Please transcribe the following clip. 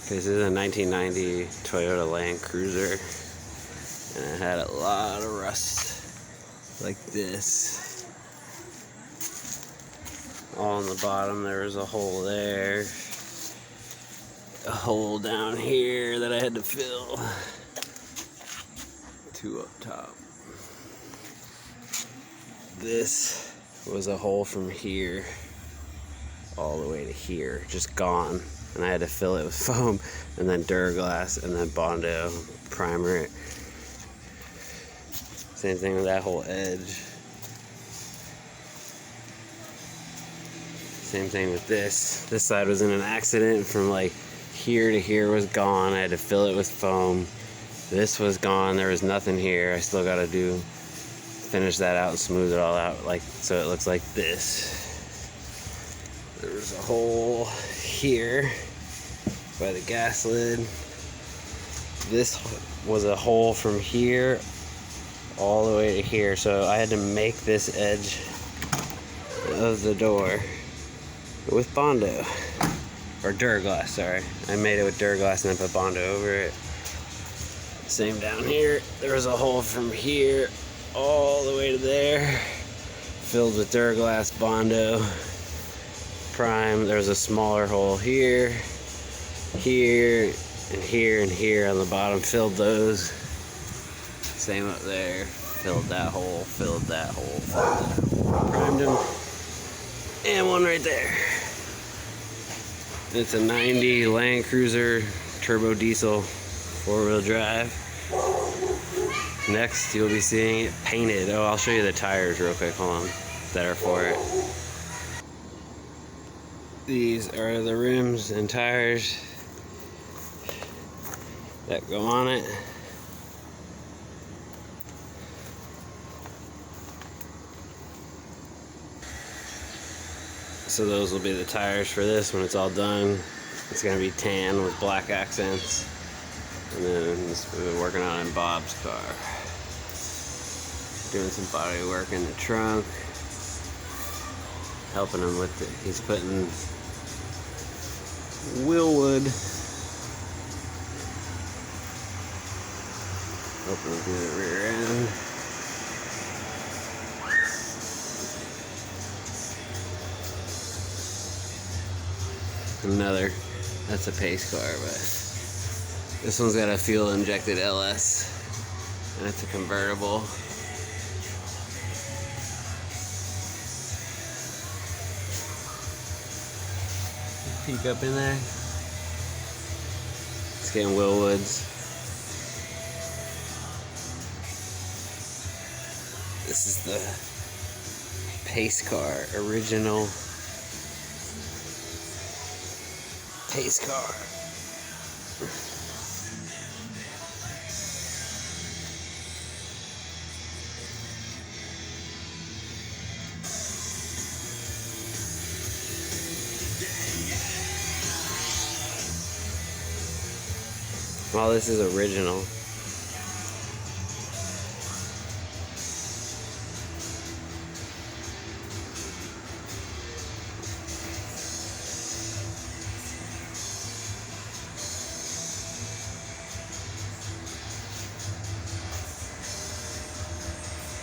This is a 1990 Toyota Land Cruiser, and it had a lot of rust like this. All on the bottom, there was a hole there, a hole down here that I had to fill, two up top. This was a hole from here all the way to here, just gone. And I had to fill it with foam and then Duraglass and then Bondo primer it. Same thing with that whole edge. Same thing with this. This side was in an accident. From like here to here was gone. I had to fill it with foam. This was gone. There was nothing here. I still got to finish that out and smooth it all out, like so it looks like this. There's a hole here by the gas lid. This was a hole from here all the way to here, so I had to make this edge of the door with Bondo, or Duraglass, sorry. I made it with Duraglass and then put Bondo over it. Same down here. There was a hole from here all the way to there, filled with Duraglass, Bondo, prime. There's a smaller hole here, here, and here, and here on the bottom. Filled those. Same up there. Filled that hole, filled that hole, filled that hole. Primed them. And one right there. It's a 90 Land Cruiser turbo diesel 4-wheel drive. Next, you'll be seeing it painted. Oh, I'll show you the tires real quick. Hold on. That are for it. These are the rims and tires that go on it. So those will be the tires for this when it's all done. It's going to be tan with black accents. And then this we've been working on in Bob's car. Doing some body work in the trunk. Helping him with it. He's putting wheelwood. Opening through the rear end. Another, that's a pace car, but this one's got a fuel injected LS, and it's a convertible. Peek up in there. It's getting Willwoods. This is the pace car, original pace car. Well, this is original.